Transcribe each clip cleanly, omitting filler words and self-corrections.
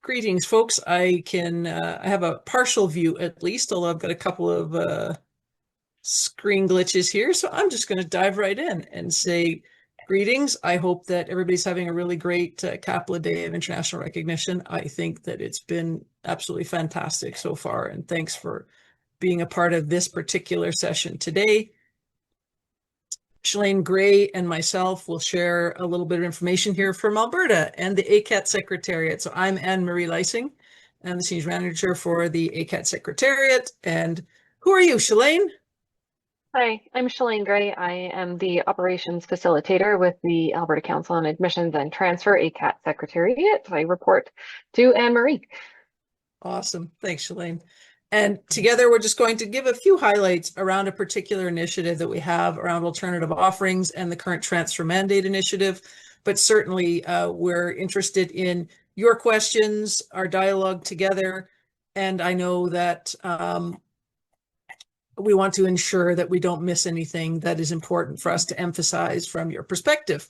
Greetings, folks. I have a partial view at least, although I've got a couple of screen glitches here. So I'm just going to dive right in and say greetings. I hope that everybody's having a really great CAPLA Day of International Recognition. I think that it's been absolutely fantastic so far, and thanks for being a part of this particular session today. Shalane Gray and myself will share a little bit of information here from Alberta and the ACAT Secretariat. So I'm Anne-Marie Lyseng. I'm the Senior Manager for the ACAT Secretariat. And who are you, Shalane? Hi, I'm Shalane Gray. I am the Operations Facilitator with the Alberta Council on Admissions and Transfer, ACAT Secretariat. I report to Anne-Marie. Awesome. Thanks, Shalane. And together, we're just going to give a few highlights around a particular initiative that we have around alternative offerings and the current transfer mandate initiative. But certainly, we're interested in your questions, our dialogue together. And I know that we want to ensure that we don't miss anything that is important for us to emphasize from your perspective.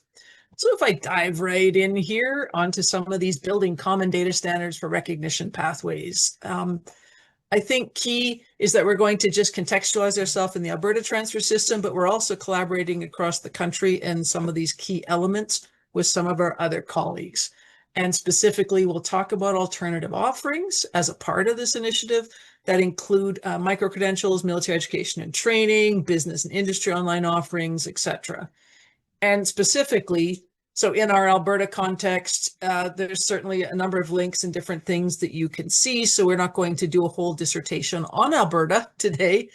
So if I dive right in here onto some of these building common data standards for recognition pathways, I think key is that we're going to just contextualize ourselves in the Alberta transfer system, but we're also collaborating across the country in some of these key elements with some of our other colleagues. And specifically, we'll talk about alternative offerings as a part of this initiative that include micro-credentials, military education and training, business and industry online offerings, etc. And specifically, so in our Alberta context, there's certainly a number of links and different things that you can see. So we're not going to do a whole dissertation on Alberta today,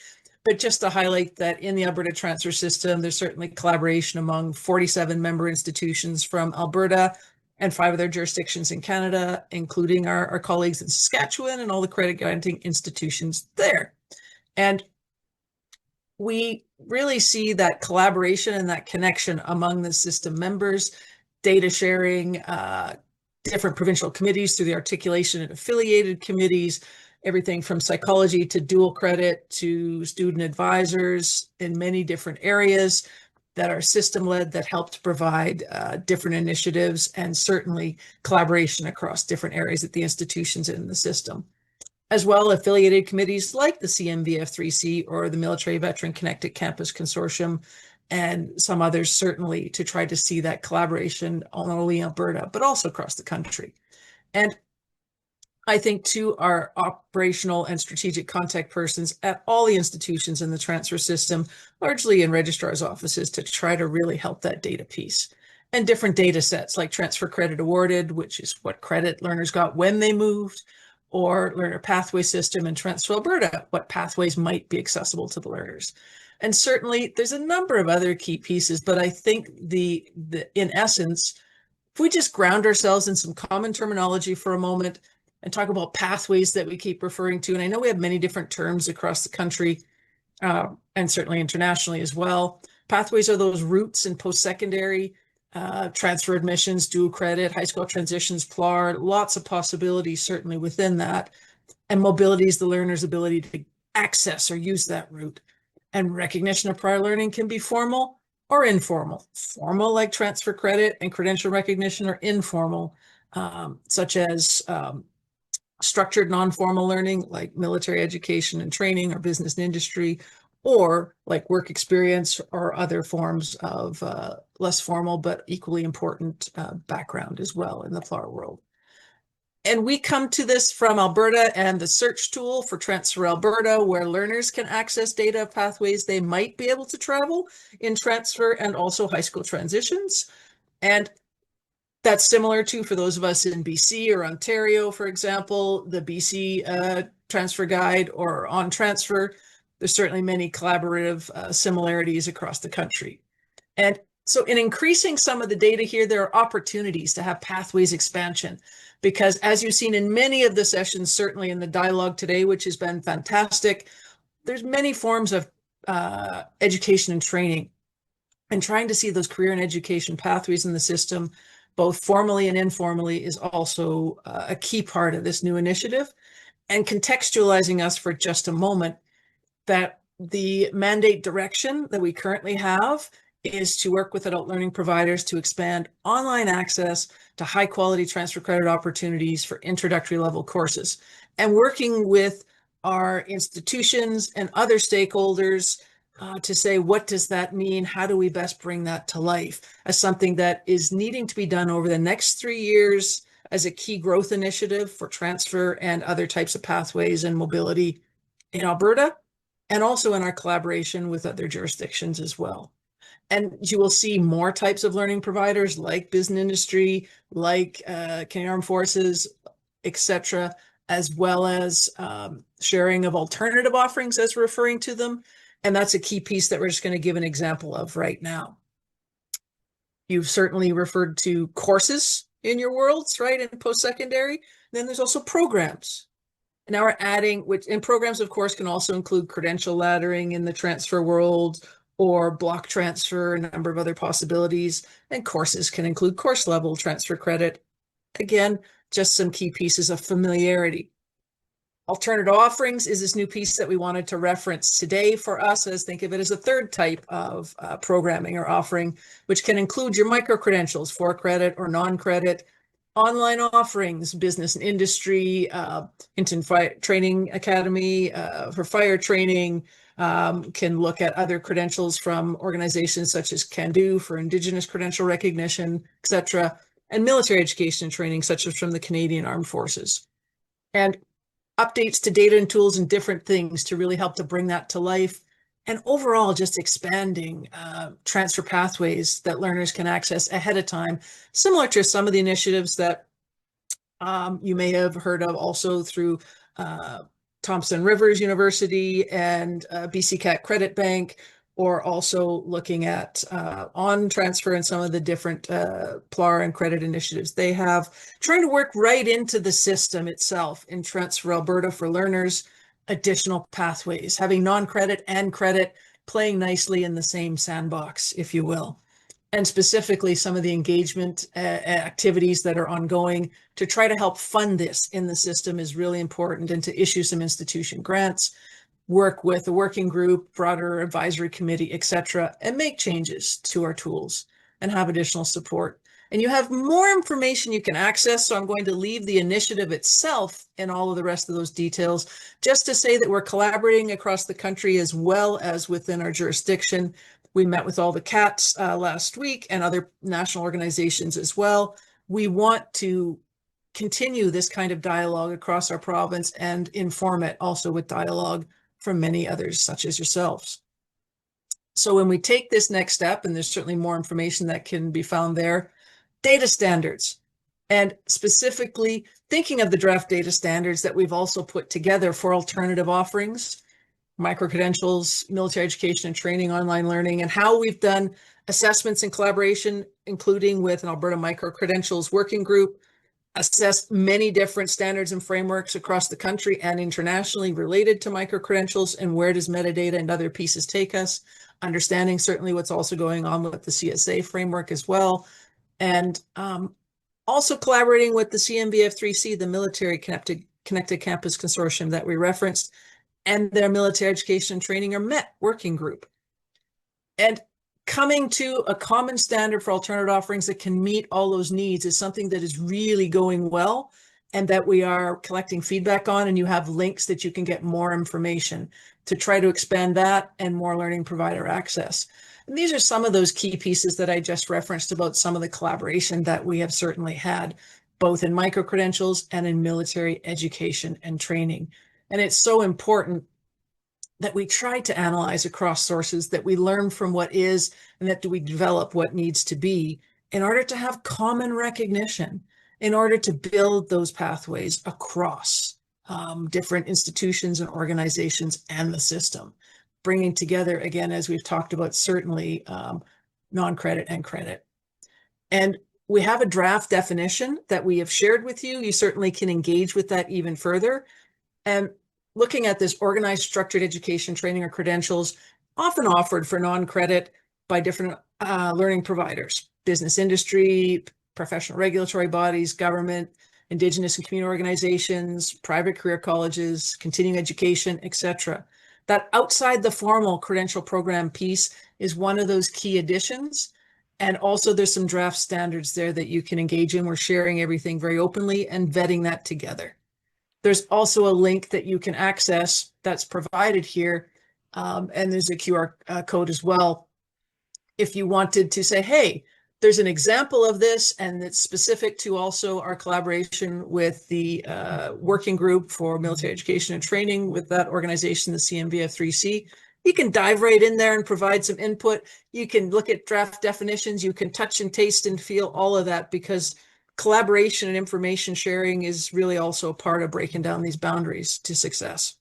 but just to highlight that in the Alberta transfer system, there's certainly collaboration among 47 member institutions from Alberta and 5 other jurisdictions in Canada, including our colleagues in Saskatchewan and all the credit granting institutions there. And we really see that collaboration and that connection among the system members, data sharing, different provincial committees through the articulation and affiliated committees, everything from psychology to dual credit to student advisors in many different areas that are system-led that help to provide different initiatives, and certainly collaboration across different areas at the institutions in the system. As well, affiliated committees like the CMVF3C or the Military Veteran Connected Campus Consortium and some others, certainly to try to see that collaboration not only in Alberta, but also across the country. And I think too, our operational and strategic contact persons at all the institutions in the transfer system, largely in registrar's offices, to try to really help that data piece. And different data sets like transfer credit awarded, which is what credit learners got when they moved, or learner pathway system in Transfer Alberta, what pathways might be accessible to the learners. And certainly there's a number of other key pieces, but I think in essence, if we just ground ourselves in some common terminology for a moment and talk about pathways that we keep referring to, and I know we have many different terms across the country and certainly internationally as well. Pathways are those routes in post-secondary, transfer admissions, dual credit, high school transitions, PLAR, lots of possibilities certainly within that. And mobility is the learner's ability to access or use that route. And recognition of prior learning can be formal or informal. Formal like transfer credit and credential recognition, or informal, such as structured non-formal learning like military education and training or business and industry, or like work experience or other forms of less formal but equally important background as well in the PLAR world. And we come to this from Alberta and the search tool for Transfer Alberta, where learners can access data of pathways they might be able to travel in transfer and also high school transitions. And that's similar to, for those of us in BC or Ontario, for example, the BC transfer guide or on transfer. There's certainly many collaborative similarities across the country. And so in increasing some of the data here, there are opportunities to have pathways expansion, because as you've seen in many of the sessions, certainly in the dialogue today, which has been fantastic, there's many forms of education and training, and trying to see those career and education pathways in the system, both formally and informally, is also a key part of this new initiative. And contextualizing us for just a moment, that the mandate direction that we currently have is to work with adult learning providers to expand online access to high quality transfer credit opportunities for introductory level courses, and working with our institutions and other stakeholders to say, what does that mean? How do we best bring that to life as something that is needing to be done over the next 3 years as a key growth initiative for transfer and other types of pathways and mobility in Alberta, and also in our collaboration with other jurisdictions as well. And you will see more types of learning providers like business industry, like Canadian Armed Forces, etc., as well as sharing of alternative offerings as we're referring to them. And that's a key piece that we're just going to give an example of right now. You've certainly referred to courses in your worlds, right, in post-secondary. Then there's also programs. And now we're adding, which in programs, of course, can also include credential laddering in the transfer world, or block transfer, a number of other possibilities. And courses can include course level transfer credit. Again, just some key pieces of familiarity. Alternate offerings is this new piece that we wanted to reference today for us, as think of it as a third type of programming or offering, which can include your micro-credentials for credit or non-credit, online offerings, business and industry, training academy for fire training, can look at other credentials from organizations such as CANDO for Indigenous credential recognition, etc., and military education and training such as from the Canadian Armed Forces. And updates to data and tools and different things to really help to bring that to life. And overall, just expanding transfer pathways that learners can access ahead of time, similar to some of the initiatives that you may have heard of also through Thompson Rivers University and BCCAT Credit Bank, or also looking at on transfer and some of the different PLAR and credit initiatives they have, trying to work right into the system itself in Transfer Alberta for learners, additional pathways, having non-credit and credit playing nicely in the same sandbox, if you will. And specifically some of the engagement activities that are ongoing to try to help fund this in the system is really important, and to issue some institution grants, work with a working group, broader advisory committee, etc., and make changes to our tools and have additional support. And you have more information you can access, so I'm going to leave the initiative itself and all of the rest of those details, just to say that we're collaborating across the country as well as within our jurisdiction. We met with all the CATs last week and other national organizations as well. We want to continue this kind of dialogue across our province and inform it also with dialogue from many others such as yourselves. So when we take this next step, and there's certainly more information that can be found there, data standards, and specifically thinking of the draft data standards that we've also put together for alternative offerings, micro-credentials, military education and training, online learning, and how we've done assessments in collaboration, including with an Alberta Micro-Credentials Working Group, assessed many different standards and frameworks across the country and internationally related to micro-credentials, and where does metadata and other pieces take us, understanding certainly what's also going on with the CSA framework as well, and also collaborating with the CMBF3C, the Military Connected Campus Consortium that we referenced, and their Military Education and Training, or MET, working group. And coming to a common standard for alternative offerings that can meet all those needs is something that is really going well, and that we are collecting feedback on, and you have links that you can get more information to try to expand that and more learning provider access. And these are some of those key pieces that I just referenced about some of the collaboration that we have certainly had, both in micro-credentials and in military education and training. And it's so important that we try to analyze across sources, that we learn from what is, and that we develop what needs to be in order to have common recognition, in order to build those pathways across different institutions and organizations and the system, bringing together, again, as we've talked about, certainly non-credit and credit. And we have a draft definition that we have shared with you. You certainly can engage with that even further. And looking at this organized structured education training or credentials, often offered for non-credit by different learning providers, business industry, professional regulatory bodies, government, Indigenous and community organizations, private career colleges, continuing education, etc. That outside the formal credential program piece is one of those key additions. And also there's some draft standards there that you can engage in. We're sharing everything very openly and vetting that together. There's also a link that you can access that's provided here. And there's a QR code as well. If you wanted to say, hey, there's an example of this, and it's specific to also our collaboration with the working group for military education and training with that organization, the CMVF3C. You can dive right in there and provide some input. You can look at draft definitions. You can touch and taste and feel all of that, because collaboration and information sharing is really also a part of breaking down these boundaries to success.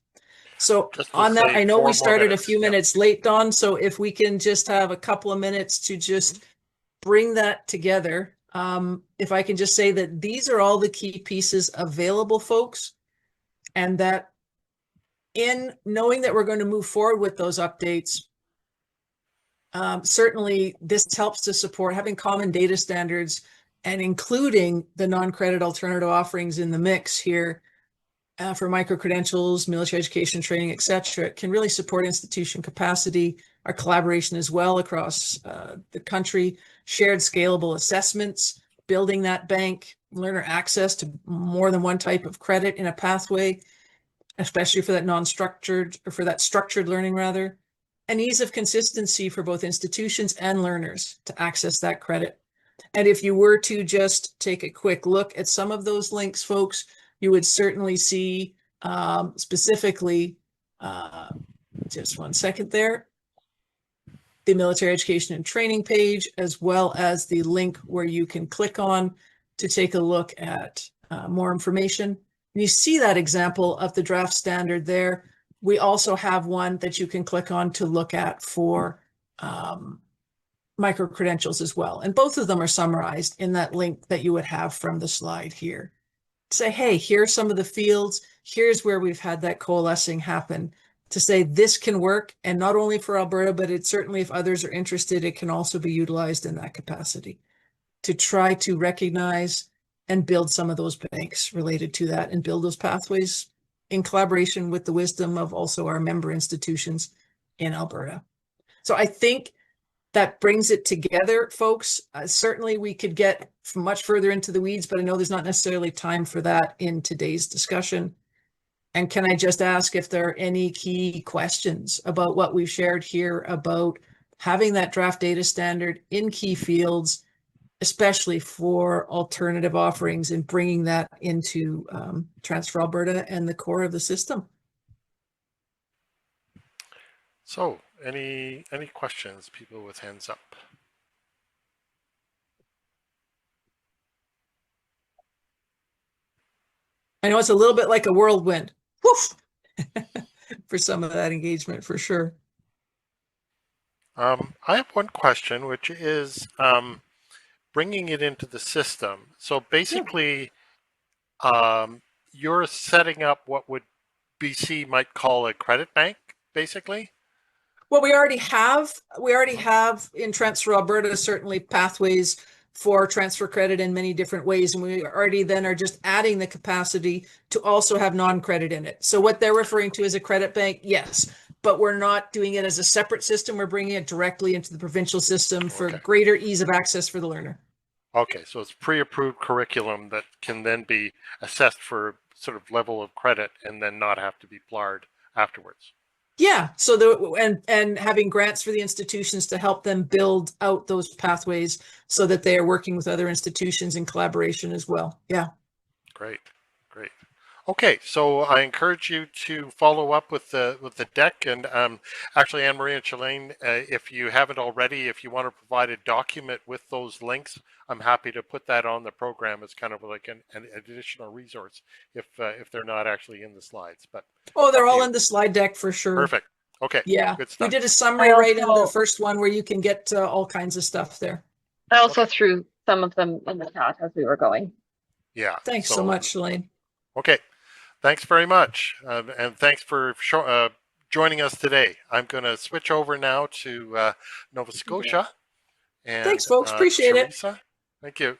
So on that, I know we started a few minutes late, Don, so if we can just have a couple of minutes to just bring that together. If I can just say that these are all the key pieces available, folks, and that in knowing that we're going to move forward with those updates, certainly this helps to support having common data standards and including the non-credit alternative offerings in the mix here for micro-credentials, military education training, etc. It can really support institution capacity, our collaboration as well across the country, shared scalable assessments, building that bank, learner access to more than one type of credit in a pathway, especially for that non-structured, or for that structured learning rather, and ease of consistency for both institutions and learners to access that credit. And if you were to just take a quick look at some of those links, folks, you would certainly see specifically, just one second there, the military education and training page, as well as the link where you can click on to take a look at more information. You see that example of the draft standard there. We also have one that you can click on to look at for micro-credentials as well. And both of them are summarized in that link that you would have from the slide here. Say, hey, here's some of the fields. Here's where we've had that coalescing happen to say this can work. And not only for Alberta, but it's certainly, if others are interested, it can also be utilized in that capacity to try to recognize and build some of those banks related to that and build those pathways in collaboration with the wisdom of also our member institutions in Alberta. So I think that brings it together, folks. Certainly we could get much further into the weeds, but I know there's not necessarily time for that in today's discussion. And can I just ask if there are any key questions about what we've shared here about having that draft data standard in key fields, especially for alternative offerings, and bringing that into Transfer Alberta and the core of the system? So any questions, people with hands up? I know it's a little bit like a whirlwind. Woof! For some of that engagement, for sure. I have one question, which is bringing it into the system. So basically, you're setting up what would BC might call a credit bank, basically? Well, we already have in Transfer Alberta certainly pathways for transfer credit in many different ways, and we already then are just adding the capacity to also have non-credit in it. So what they're referring to as a credit bank, yes, but we're not doing it as a separate system. We're bringing it directly into the provincial system for greater ease of access for the learner. Okay, so it's pre-approved curriculum that can then be assessed for sort of level of credit and then not have to be PLAR'd afterwards. Yeah, so and having grants for the institutions to help them build out those pathways so that they are working with other institutions in collaboration as well. Yeah. Great. Okay, so I encourage you to follow up with the deck, and actually, Anne Marie and Shalane, if you haven't already, if you want to provide a document with those links, I'm happy to put that on the program as kind of like an additional resource if they're not actually in the slides. But they're all in the slide deck for sure. Perfect. Okay. Yeah, good stuff. We did a summary right in the first one where you can get all kinds of stuff there. I also threw some of them in the chat as we were going. Yeah. Thanks so much, Shalane. Okay. Thanks very much, and thanks for joining us today. I'm going to switch over now to Nova Scotia. And, thanks, folks. Appreciate Teresa. it. Thank you.